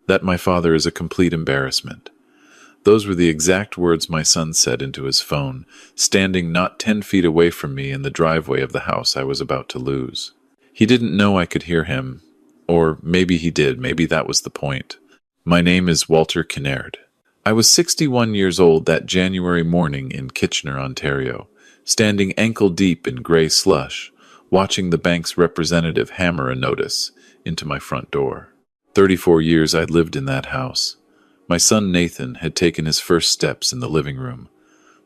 That my father is a complete embarrassment. Those were the exact words my son said into his phone, standing not 10 feet away from me in the driveway of the house I was about to lose. He didn't know I could hear him, or maybe he did, maybe that was the point. My name is Walter Kinnaird. I was 61 years old that January morning in Kitchener, Ontario, standing ankle-deep in grey slush, watching the bank's representative hammer a notice into my front door. 34 years I'd lived in that house. My son Nathan had taken his first steps in the living room.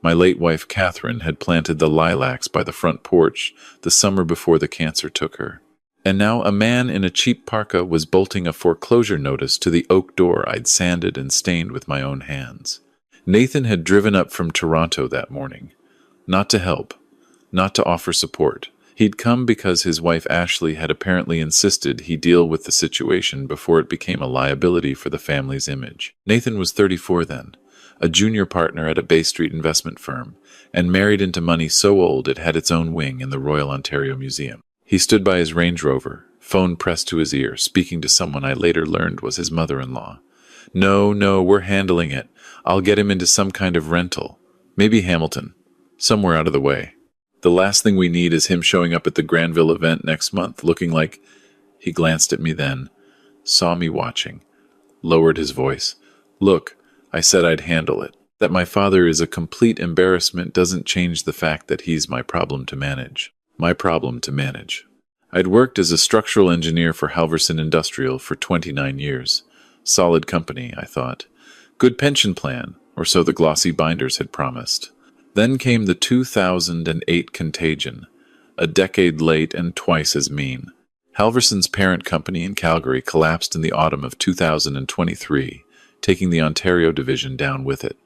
My late wife Catherine had planted the lilacs by the front porch the summer before the cancer took her. And now a man in a cheap parka was bolting a foreclosure notice to the oak door I'd sanded and stained with my own hands. Nathan had driven up from Toronto that morning. Not to help, not to offer support. He'd come because his wife Ashley had apparently insisted he deal with the situation before it became a liability for the family's image. Nathan was 34 then, a junior partner at a Bay Street investment firm, and married into money so old it had its own wing in the Royal Ontario Museum. He stood by his Range Rover, phone pressed to his ear, speaking to someone I later learned was his mother-in-law. No, we're handling it. I'll get him into some kind of rental. Maybe Hamilton. Somewhere out of the way. The last thing we need is him showing up at the Granville event next month, looking like... He glanced at me then, saw me watching, lowered his voice. Look, I said I'd handle it. That my father is a complete embarrassment doesn't change the fact that he's my problem to manage. My problem to manage. I'd worked as a structural engineer for Halverson Industrial for 29 years. Solid company, I thought. Good pension plan, or so the glossy binders had promised. Then came the 2008 contagion, a decade late and twice as mean. Halverson's parent company in Calgary collapsed in the autumn of 2023, taking the Ontario division down with it.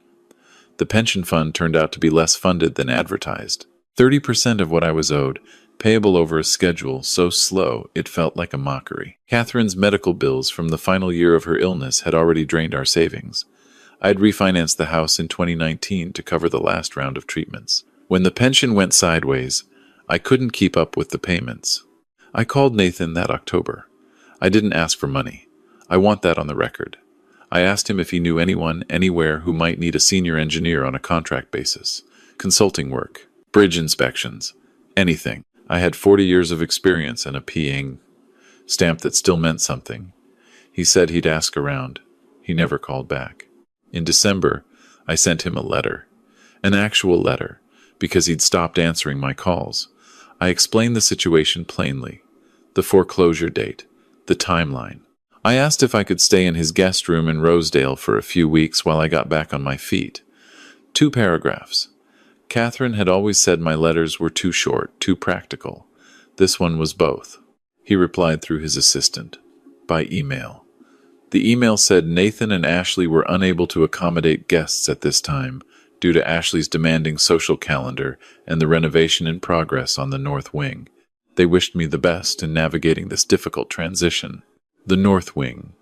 The pension fund turned out to be less funded than advertised. 30% of what I was owed, payable over a schedule so slow it felt like a mockery. Catherine's medical bills from the final year of her illness had already drained our savings. I had refinanced the house in 2019 to cover the last round of treatments. When the pension went sideways, I couldn't keep up with the payments. I called Nathan that October. I didn't ask for money. I want that on the record. I asked him if he knew anyone, anywhere, who might need a senior engineer on a contract basis. Consulting work, bridge inspections, anything. I had 40 years of experience and a P-ing stamp that still meant something. He said he'd ask around. He never called back. In December, I sent him a letter. An actual letter, because he'd stopped answering my calls. I explained the situation plainly. The foreclosure date. The timeline. I asked if I could stay in his guest room in Rosedale for a few weeks while I got back on my feet. 2 paragraphs. Catherine had always said my letters were too short, too practical. This one was both. He replied through his assistant. By email. The email said Nathan and Ashley were unable to accommodate guests at this time due to Ashley's demanding social calendar and the renovation in progress on the North Wing. They wished me the best in navigating this difficult transition. The North Wing.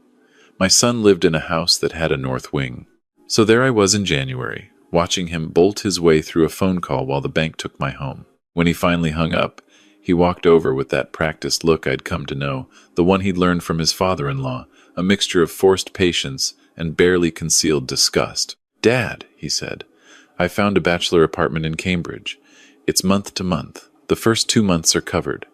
My son lived in a house that had a North Wing. So there I was in January, watching him bolt his way through a phone call while the bank took my home. When he finally hung up, he walked over with that practiced look I'd come to know, the one he'd learned from his father-in-law, a mixture of forced patience and barely concealed disgust. "Dad," he said, "I found a bachelor apartment in Cambridge. It's month to month. The first 2 months are covered.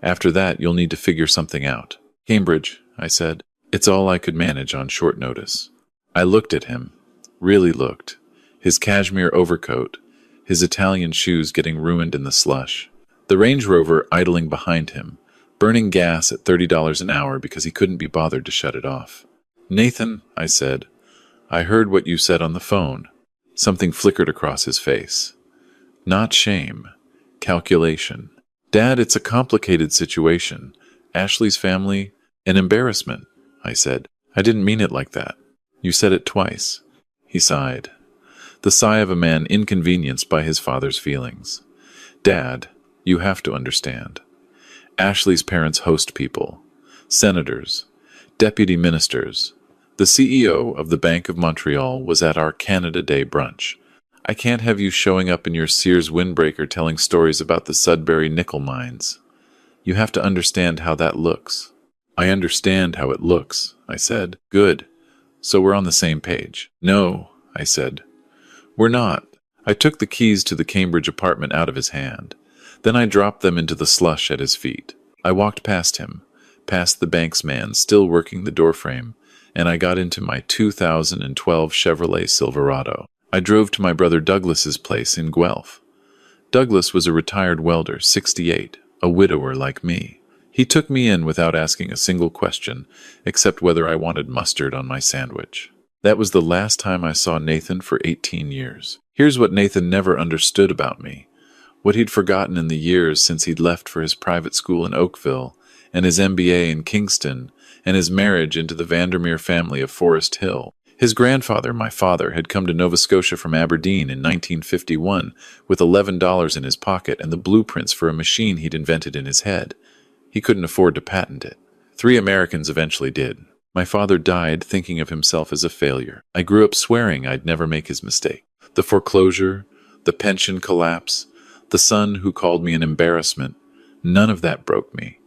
After that, you'll need to figure something out." "Cambridge," I said. It's all I could manage on short notice. I looked at him, really looked. His cashmere overcoat, his Italian shoes getting ruined in the slush. The Range Rover idling behind him, burning gas at $30 an hour because he couldn't be bothered to shut it off. "Nathan," I said, "I heard what you said on the phone." Something flickered across his face. Not shame. Calculation. "Dad, it's a complicated situation. Ashley's family, an embarrassment," I said. "I didn't mean it like that." "You said it twice." He sighed. The sigh of a man inconvenienced by his father's feelings. "Dad, you have to understand. Ashley's parents host people. Senators. Deputy ministers. The CEO of the Bank of Montreal was at our Canada Day brunch. I can't have you showing up in your Sears windbreaker telling stories about the Sudbury nickel mines. You have to understand how that looks." "I understand how it looks," I said. "Good. So we're on the same page. No, I said. We're not. I took the keys to the Cambridge apartment out of his hand. Then I dropped them into the slush at his feet. I walked past him, past the bank's man still working the doorframe, and I got into my 2012 Chevrolet Silverado. I drove to my brother Douglas's place in Guelph. Douglas was a retired welder, 68, a widower like me. He took me in without asking a single question, except whether I wanted mustard on my sandwich. That was the last time I saw Nathan for 18 years. Here's what Nathan never understood about me, what he'd forgotten in the years since he'd left for his private school in Oakville, and his MBA in Kingston, and his marriage into the Vandermeer family of Forest Hill. His grandfather, my father, had come to Nova Scotia from Aberdeen in 1951 with $11 in his pocket and the blueprints for a machine he'd invented in his head. He couldn't afford to patent it. 3 Americans eventually did. My father died thinking of himself as a failure. I grew up swearing I'd never make his mistake. The foreclosure, the pension collapse, the son who called me an embarrassment, none of that broke me.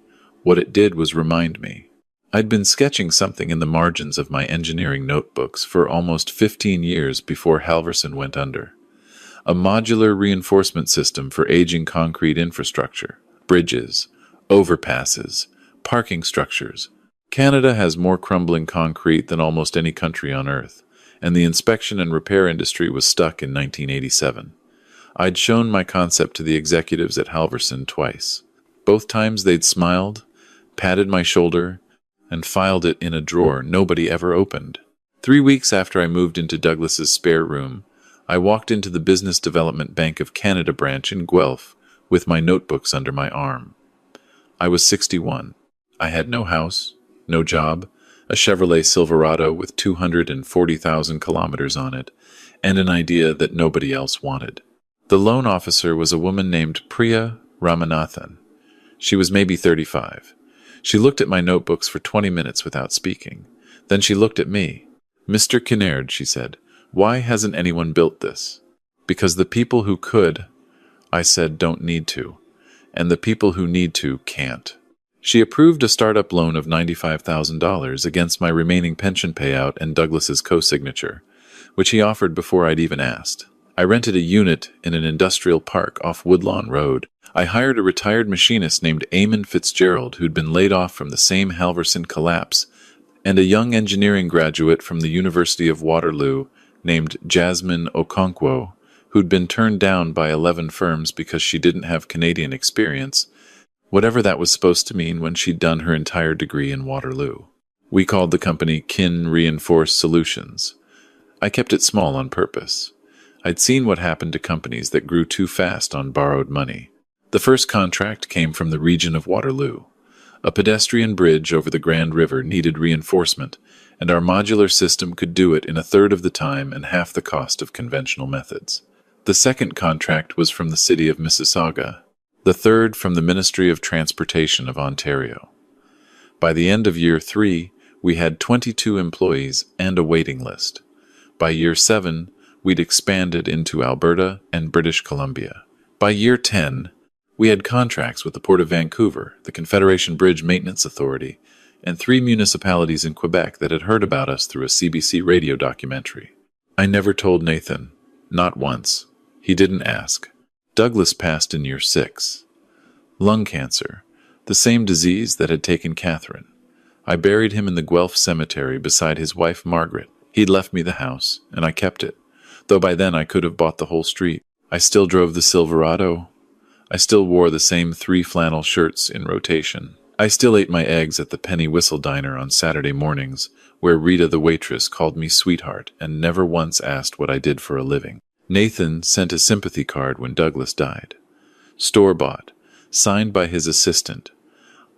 What it did was remind me. I'd been sketching something in the margins of my engineering notebooks for almost 15 years before Halverson went under. A modular reinforcement system for aging concrete infrastructure, bridges, overpasses, parking structures. Canada has more crumbling concrete than almost any country on Earth, and the inspection and repair industry was stuck in 1987. I'd shown my concept to the executives at Halverson twice. Both times they'd smiled, patted my shoulder, and filed it in a drawer nobody ever opened. 3 weeks after I moved into Douglas's spare room, I walked into the Business Development Bank of Canada branch in Guelph with my notebooks under my arm. I was 61. I had no house, no job, a Chevrolet Silverado with 240,000 kilometers on it, and an idea that nobody else wanted. The loan officer was a woman named Priya Ramanathan. She was maybe 35. She looked at my notebooks for 20 minutes without speaking. Then she looked at me. "Mr. Kinnaird," she said, "why hasn't anyone built this?" "Because the people who could," I said, "don't need to. And the people who need to can't." She approved a startup loan of $95,000 against my remaining pension payout and Douglas's co-signature, which he offered before I'd even asked. I rented a unit in an industrial park off Woodlawn Road. I hired a retired machinist named Eamon Fitzgerald who'd been laid off from the same Halverson collapse, and a young engineering graduate from the University of Waterloo named Jasmine Okonkwo, who'd been turned down by 11 firms because she didn't have Canadian experience, whatever that was supposed to mean when she'd done her entire degree in Waterloo. We called the company Kin Reinforced Solutions. I kept it small on purpose. I'd seen what happened to companies that grew too fast on borrowed money. The first contract came from the region of Waterloo. A pedestrian bridge over the Grand River needed reinforcement, and our modular system could do it in a third of the time and half the cost of conventional methods. The second contract was from the city of Mississauga, the third from the Ministry of Transportation of Ontario. By the end of year 3, we had 22 employees and a waiting list. By year 7, we'd expanded into Alberta and British Columbia. By year 10, we had contracts with the Port of Vancouver, the Confederation Bridge Maintenance Authority, and 3 municipalities in Quebec that had heard about us through a CBC radio documentary. I never told Nathan, not once. He didn't ask. Douglas passed in year 6. Lung cancer, the same disease that had taken Catherine. I buried him in the Guelph cemetery beside his wife Margaret. He'd left me the house, and I kept it, though by then I could have bought the whole street. I still drove the Silverado. I still wore the same 3 flannel shirts in rotation. I still ate my eggs at the Penny Whistle Diner on Saturday mornings, where Rita the waitress called me sweetheart and never once asked what I did for a living. Nathan sent a sympathy card when Douglas died. Store-bought, signed by his assistant.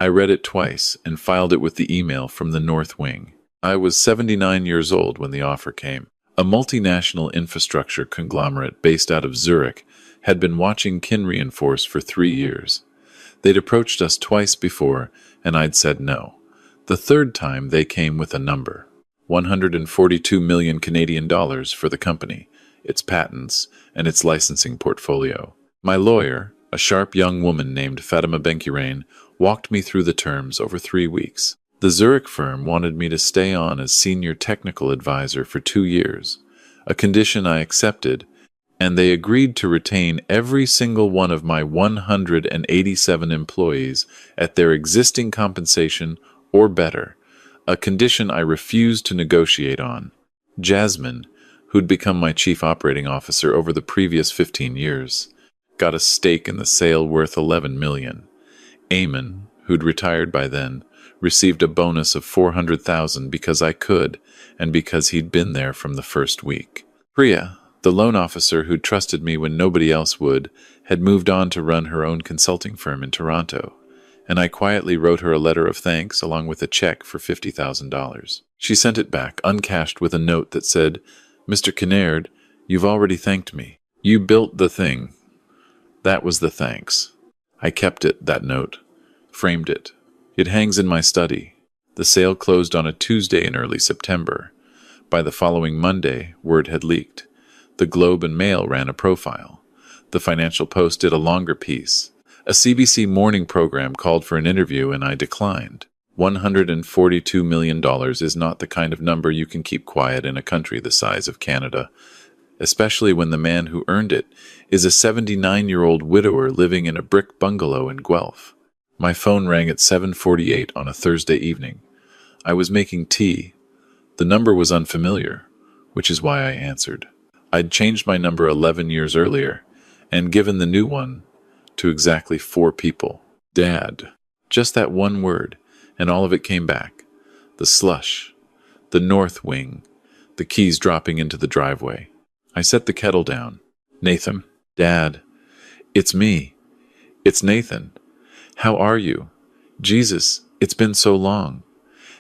I read it twice and filed it with the email from the North Wing. I was 79 years old when the offer came. A multinational infrastructure conglomerate based out of Zurich had been watching Kin Reinforce for 3 years. They'd approached us twice before, and I'd said no. The third time they came with a number. 142 million Canadian dollars for the company, its patents, and its licensing portfolio. My lawyer, a sharp young woman named Fatima Benkirain, walked me through the terms over 3 weeks. The Zurich firm wanted me to stay on as senior technical advisor for 2 years, a condition I accepted, and they agreed to retain every single one of my 187 employees at their existing compensation or better, a condition I refused to negotiate on. Jasmine, who'd become my chief operating officer over the previous 15 years, got a stake in the sale worth $11 million. Eamon, who'd retired by then, received a bonus of $400,000 because I could, and because he'd been there from the first week. Priya, the loan officer who'd trusted me when nobody else would, had moved on to run her own consulting firm in Toronto, and I quietly wrote her a letter of thanks along with a check for $50,000. She sent it back, uncashed, with a note that said, "Mr. Kinnaird, you've already thanked me. You built the thing." That was the thanks. I kept it, that note, framed it. It hangs in my study. The sale closed on a Tuesday in early September. By the following Monday, word had leaked. The Globe and Mail ran a profile. The Financial Post did a longer piece. A CBC morning program called for an interview, and I declined. $142 million is not the kind of number you can keep quiet in a country the size of Canada, especially when the man who earned it is a 79-year-old widower living in a brick bungalow in Guelph. My phone rang at 7:48 on a Thursday evening. I was making tea. The number was unfamiliar, which is why I answered. I'd changed my number 11 years earlier and given the new one to exactly 4 people. Dad. Just that one word, and all of it came back. The slush, the north wing, the keys dropping into the driveway. I set the kettle down. "Nathan." "Dad, it's me. It's Nathan. How are you? Jesus, it's been so long.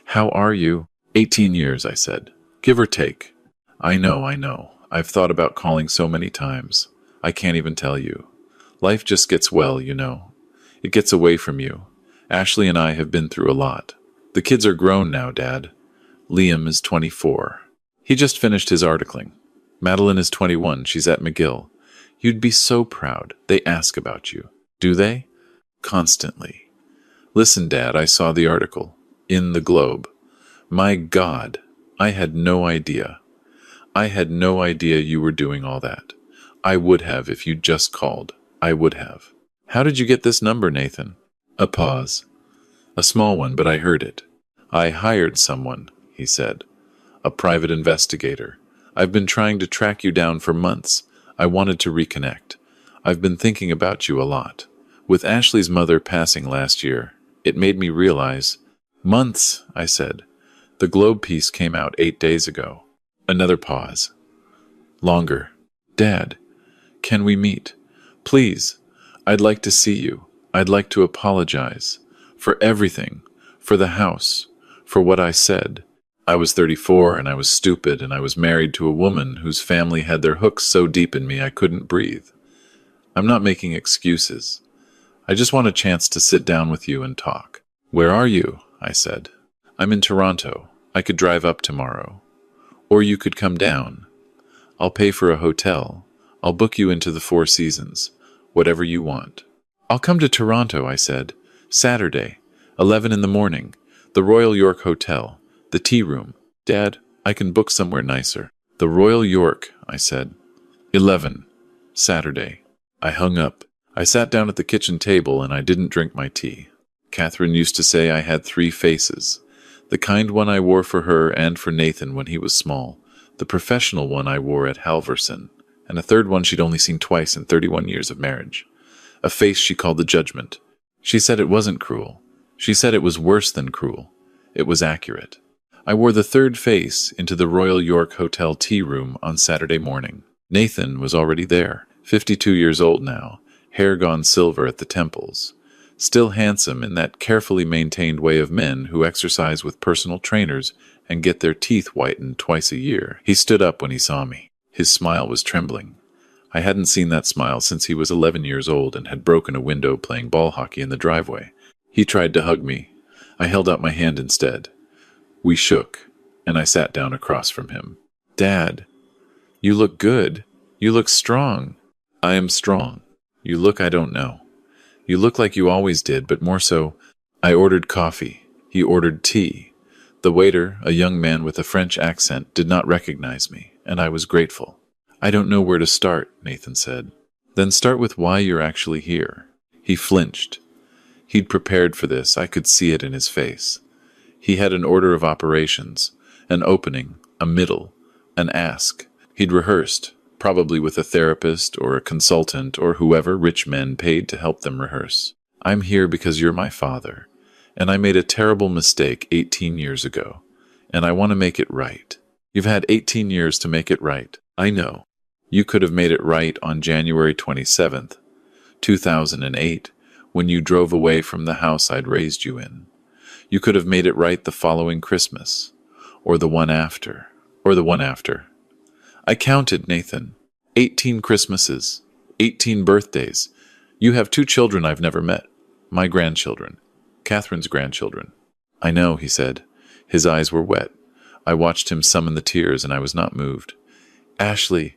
How are you?" 18 years, I said. Give or take. I know. I've thought about calling so many times. I can't even tell you. Life just gets It gets away from you. Ashley and I have been through a lot. The kids are grown now, Dad. Liam is 24. He just finished his articling. Madeline is 21. She's at McGill. You'd be so proud. They ask about you. Do they? Constantly. Listen, Dad, I saw the article. In the Globe. My God, I had no idea. I had no idea you were doing all that. I would have if you'd just called. I would have. How did you get this number, Nathan? A pause. A small one, but I heard it. I hired someone, he said. A private investigator. I've been trying to track you down for months. I wanted to reconnect. I've been thinking about you a lot. With Ashley's mother passing last year, it made me realize. Months, I said. The Globe piece came out 8 days ago. Another pause. Longer. Dad, can we meet? Please. I'd like to see you. I'd like to apologize. For everything. For the house. For what I said. I was 34 and I was stupid and I was married to a woman whose family had their hooks so deep in me I couldn't breathe. I'm not making excuses. I just want a chance to sit down with you and talk. Where are you? I said. I'm in Toronto. I could drive up tomorrow. Or you could come down. I'll pay for a hotel. I'll book you into the Four Seasons. Whatever you want. I'll come to Toronto, I said. Saturday, 11 in the morning. The Royal York Hotel. The tea room. Dad, I can book somewhere nicer. The Royal York, I said. 11. Saturday. I hung up. I sat down at the kitchen table and I didn't drink my tea. Catherine used to say I had 3 faces. The kind one I wore for her and for Nathan when he was small. The professional one I wore at Halverson. And a third one she'd only seen twice in 31 years of marriage. A face she called the Judgment. She said it wasn't cruel. She said it was worse than cruel. It was accurate. I wore the third face into the Royal York Hotel tea room on Saturday morning. Nathan was already there, 52 years old now, hair gone silver at the temples. Still handsome in that carefully maintained way of men who exercise with personal trainers and get their teeth whitened twice a year. He stood up when he saw me. His smile was trembling. I hadn't seen that smile since he was 11 years old and had broken a window playing ball hockey in the driveway. He tried to hug me. I held out my hand instead. We shook, and I sat down across from him. Dad, you look good. You look strong. I am strong. You look I don't know. You look like you always did, but more so. I ordered coffee. He ordered tea. The waiter, a young man with a French accent, did not recognize me, and I was grateful. I don't know where to start, Nathan said. Then start with why you're actually here. He flinched. He'd prepared for this. I could see it in his face. He had an order of operations, an opening, a middle, an ask. He'd rehearsed, probably with a therapist or a consultant or whoever rich men paid to help them rehearse. I'm here because you're my father, and I made a terrible mistake 18 years ago, and I want to make it right. You've had 18 years to make it right. I know. You could have made it right on January 27th, 2008, when you drove away from the house I'd raised you in. You could have made it right the following Christmas, or the one after, or the one after. I counted, Nathan. 18 Christmases, 18 birthdays. You have 2 children I've never met. My grandchildren. Catherine's grandchildren. I know, he said. His eyes were wet. I watched him summon the tears, and I was not moved. Ashley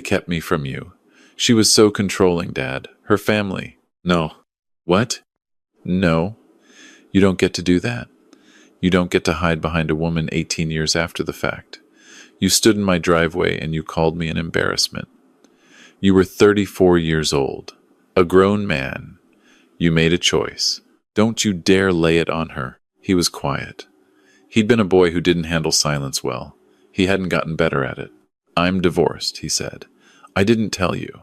kept me from you. She was so controlling, Dad. Her family. No. What? No. You don't get to do that. You don't get to hide behind a woman 18 years after the fact. You stood in my driveway and you called me an embarrassment. You were 34 years old, a grown man. You made a choice. Don't you dare lay it on her. He was quiet. He'd been a boy who didn't handle silence well. He hadn't gotten better at it. I'm divorced, he said. I didn't tell you.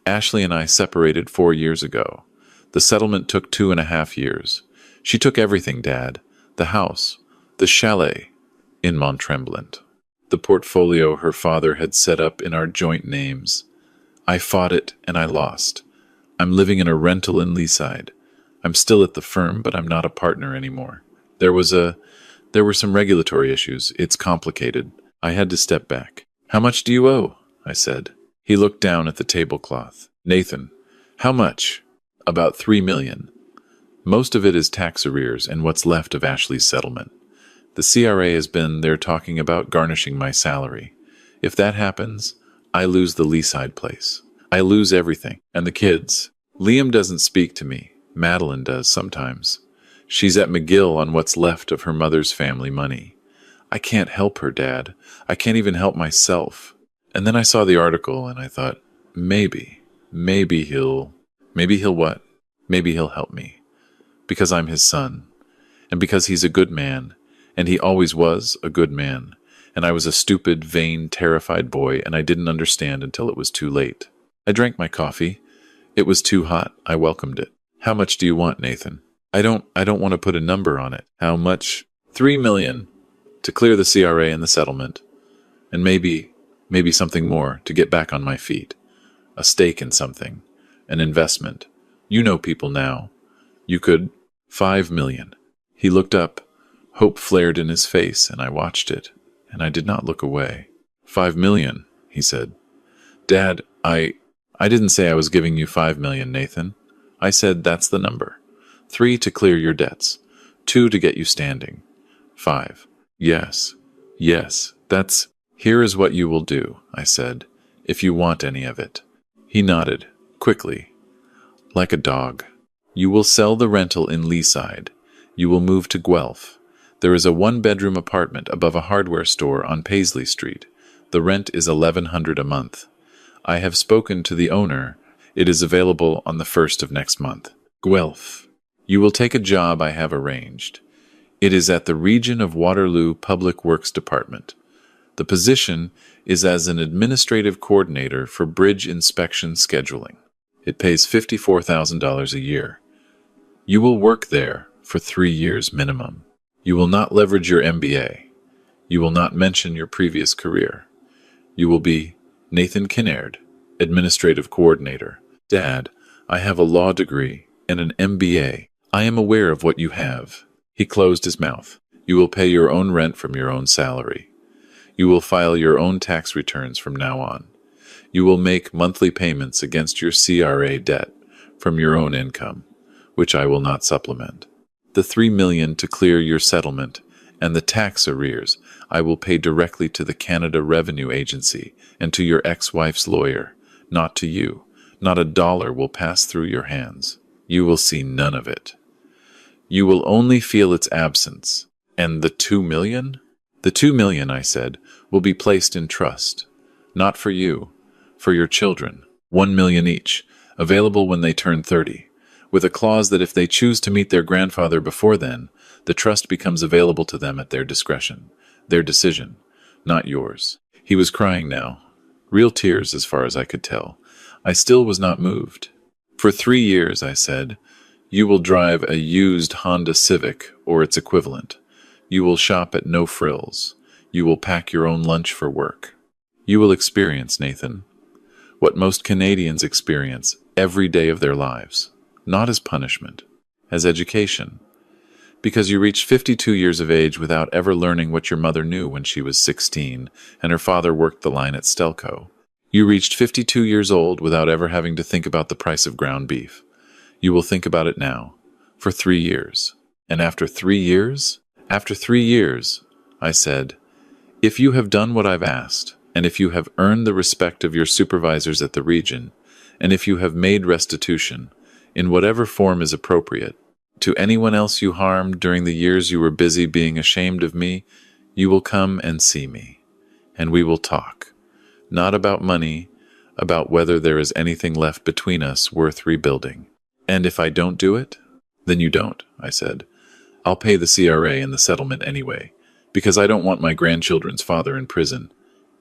Ashley and I separated 4 years ago. The settlement took 2.5 years. She took everything, Dad. The house, the chalet in Mont-Tremblant, the portfolio her father had set up in our joint names. I fought it and I lost. I'm living in a rental in Leaside. I'm still at the firm, but I'm not a partner anymore. There were some regulatory issues. It's complicated. I had to step back. How much do you owe? I said. He looked down at the tablecloth. Nathan, how much? About $3 million. Most of it is tax arrears and what's left of Ashley's settlement. The CRA has been there talking about garnishing my salary. If that happens, I lose the Leaside place. I lose everything. And the kids. Liam doesn't speak to me. Madeline does sometimes. She's at McGill on what's left of her mother's family money. I can't help her, Dad. I can't even help myself. And then I saw the article and I thought, maybe he'll what? Maybe he'll help me. Because I'm his son, and because he's a good man, and he always was a good man, and I was a stupid, vain, terrified boy, and I didn't understand until it was too late. I drank my coffee. It was too hot. I welcomed it. How much do you want, Nathan? I don't want to put a number on it. How much? $3 million to clear the CRA and the settlement, and maybe something more to get back on my feet. A stake in something, an investment. You know people now. You could. $5 million. He looked up. Hope flared in his face, and I watched it, and I did not look away. $5 million, he said. Dad, I didn't say I was giving you $5 million, Nathan. I said that's the number. 3 to clear your debts. 2 to get you standing. 5. Yes, that's... Here is what you will do, I said, if you want any of it. He nodded, quickly, like a dog. You will sell the rental in Leaside. You will move to Guelph. There is a 1-bedroom apartment above a hardware store on Paisley Street. The rent is $1,100 a month. I have spoken to the owner. It is available on the 1st of next month. Guelph. You will take a job I have arranged. It is at the Region of Waterloo Public Works Department. The position is as an administrative coordinator for bridge inspection scheduling. It pays $54,000 a year. You will work there for 3 years minimum. You will not leverage your MBA. You will not mention your previous career. You will be Nathan Kinnaird, administrative coordinator. Dad, I have a law degree and an MBA. I am aware of what you have. He closed his mouth. You will pay your own rent from your own salary. You will file your own tax returns from now on. You will make monthly payments against your CRA debt from your own income, which I will not supplement. The $3 million to clear your settlement and the tax arrears I will pay directly to the Canada Revenue Agency and to your ex-wife's lawyer, not to you. Not a dollar will pass through your hands. You will see none of it. You will only feel its absence. And the 2 million? The 2 million, I said, will be placed in trust. Not for you, for your children. 1 million each, available when they turn 30, with a clause that if they choose to meet their grandfather before then, the trust becomes available to them at their discretion. Their decision, not yours. He was crying now. Real tears as far as I could tell. I still was not moved. For 3 years, I said, you will drive a used Honda Civic or its equivalent. You will shop at No Frills. You will pack your own lunch for work. You will experience, Nathan, what most Canadians experience every day of their lives, not as punishment, as education. Because you reached 52 years of age without ever learning what your mother knew when she was 16 and her father worked the line at Stelco. You reached 52 years old without ever having to think about the price of ground beef. You will think about it now, for 3 years. And after 3 years? After 3 years, I said, if you have done what I've asked, and if you have earned the respect of your supervisors at the region, and if you have made restitution, in whatever form is appropriate, to anyone else you harmed during the years you were busy being ashamed of me, you will come and see me, and we will talk. Not about money, about whether there is anything left between us worth rebuilding. And if I don't do it, then you don't, I said. I'll pay the CRA and the settlement anyway, because I don't want my grandchildren's father in prison,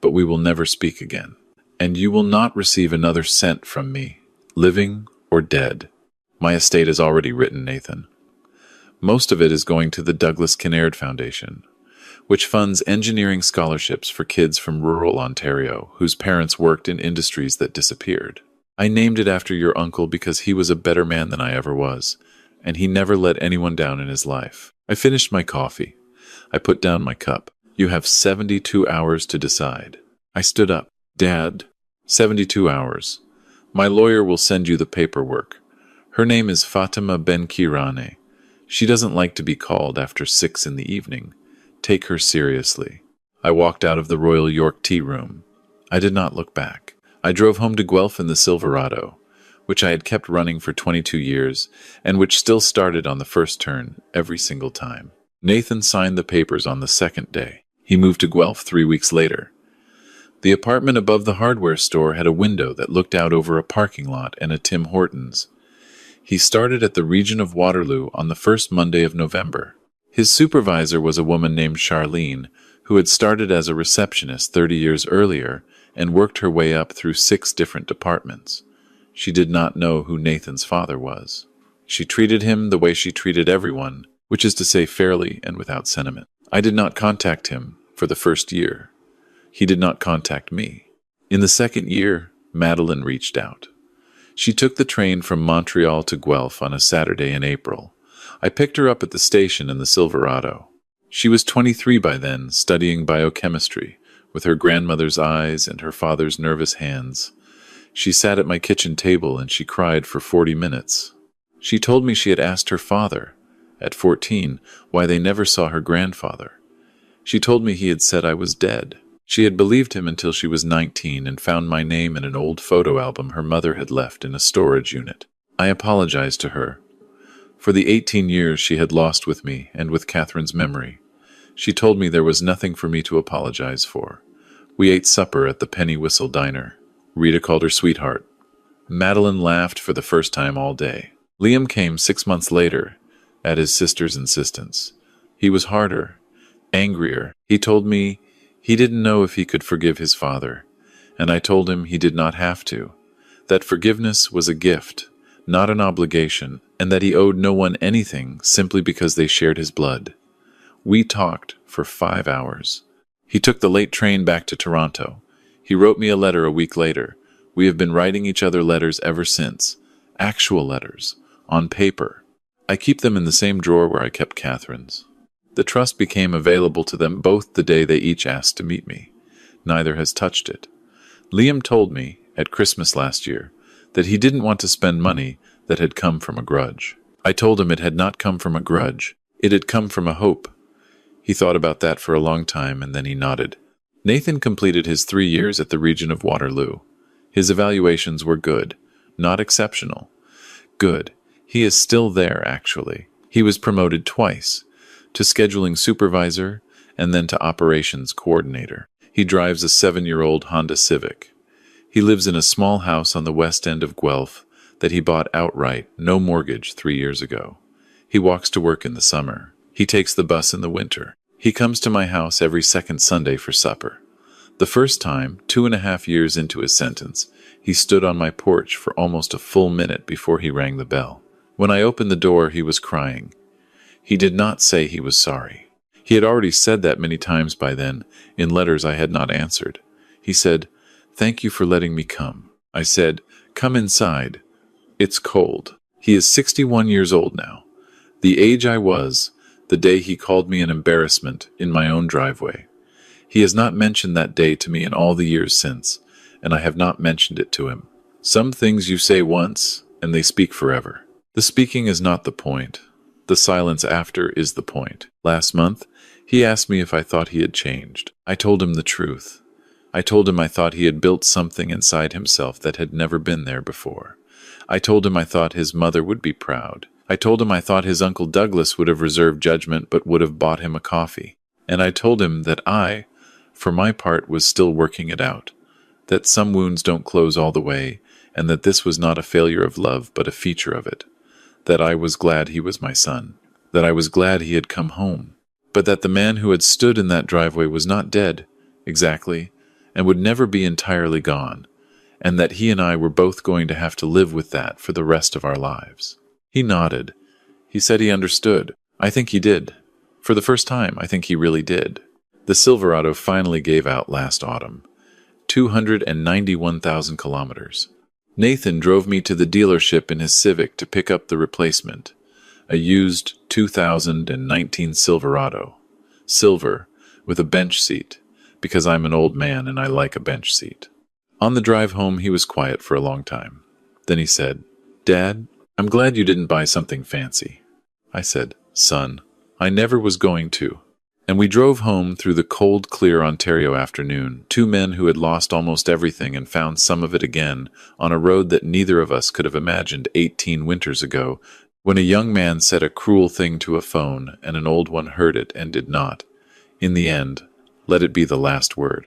but we will never speak again. And you will not receive another cent from me, living or dead. My estate is already written, Nathan. Most of it is going to the Douglas Kinnaird Foundation, which funds engineering scholarships for kids from rural Ontario whose parents worked in industries that disappeared. I named it after your uncle because he was a better man than I ever was, and he never let anyone down in his life. I finished my coffee. I put down my cup. You have 72 hours to decide. I stood up. Dad, 72 hours. My lawyer will send you the paperwork. Her name is Fatima Ben-Kirane. She doesn't like to be called after 6 in the evening. Take her seriously. I walked out of the Royal York Tea Room. I did not look back. I drove home to Guelph in the Silverado, which I had kept running for 22 years, and which still started on the first turn every single time. Nathan signed the papers on the second day. He moved to Guelph 3 weeks later. The apartment above the hardware store had a window that looked out over a parking lot and a Tim Hortons. He started at the region of Waterloo on the first Monday of November. His supervisor was a woman named Charlene, who had started as a receptionist 30 years earlier and worked her way up through 6 different departments. She did not know who Nathan's father was. She treated him the way she treated everyone, which is to say fairly and without sentiment. I did not contact him for the first year. He did not contact me. In the second year, Madeline reached out. She took the train from Montreal to Guelph on a Saturday in April. I picked her up at the station in the Silverado. She was 23 by then, studying biochemistry, with her grandmother's eyes and her father's nervous hands. She sat at my kitchen table and she cried for 40 minutes. She told me she had asked her father, at 14, why they never saw her grandfather. She told me he had said I was dead. She had believed him until she was 19 and found my name in an old photo album her mother had left in a storage unit. I apologized to her for the 18 years she had lost with me and with Catherine's memory. She told me there was nothing for me to apologize for. We ate supper at the Penny Whistle Diner. Rita called her sweetheart. Madeline laughed for the first time all day. Liam came 6 months later, at his sister's insistence. He was harder, angrier. He told me he didn't know if he could forgive his father, and I told him he did not have to, that forgiveness was a gift, not an obligation, and that he owed no one anything simply because they shared his blood. We talked for 5 hours. He took the late train back to Toronto. He wrote me a letter a week later. We have been writing each other letters ever since, actual letters, on paper. I keep them in the same drawer where I kept Catherine's. The trust became available to them both the day they each asked to meet me. Neither has touched it. Liam told me, at Christmas last year, that he didn't want to spend money that had come from a grudge. I told him it had not come from a grudge. It had come from a hope. He thought about that for a long time, and then he nodded. Nathan completed his 3 years at the region of Waterloo. His evaluations were good, not exceptional. Good. He is still there, actually. He was promoted twice, to scheduling supervisor and then to operations coordinator. He drives a 7-year-old Honda Civic. He lives in a small house on the west end of Guelph that he bought outright, no mortgage, 3 years ago. He walks to work in the summer. He takes the bus in the winter. He comes to my house every second Sunday for supper. The first time, 2.5 years into his sentence, he stood on my porch for almost a full minute before he rang the bell. When I opened the door, he was crying. He did not say he was sorry. He had already said that many times by then, in letters I had not answered. He said, "Thank you for letting me come." I said, "Come inside. It's cold." He is 61 years old now, the age I was the day he called me an embarrassment in my own driveway. He has not mentioned that day to me in all the years since, and I have not mentioned it to him. Some things you say once, and they speak forever. The speaking is not the point. The silence after is the point. Last month, he asked me if I thought he had changed. I told him the truth. I told him I thought he had built something inside himself that had never been there before. I told him I thought his mother would be proud. I told him I thought his Uncle Douglas would have reserved judgment but would have bought him a coffee. And I told him that I, for my part, was still working it out, that some wounds don't close all the way, and that this was not a failure of love but a feature of it, that I was glad he was my son, that I was glad he had come home, but that the man who had stood in that driveway was not dead, exactly, and would never be entirely gone, and that he and I were both going to have to live with that for the rest of our lives. He nodded. He said he understood. I think he did. For the first time, I think he really did. The Silverado finally gave out last autumn. 291,000 kilometers. Nathan drove me to the dealership in his Civic to pick up the replacement, a used 2019 Silverado. Silver, with a bench seat, because I'm an old man and I like a bench seat. On the drive home, he was quiet for a long time. Then he said, "Dad, I'm glad you didn't buy something fancy." I said, "Son, I never was going to." And we drove home through the cold, clear Ontario afternoon, two men who had lost almost everything and found some of it again, on a road that neither of us could have imagined 18 winters ago, when a young man said a cruel thing to a phone and an old one heard it and did not. In the end, let it be the last word.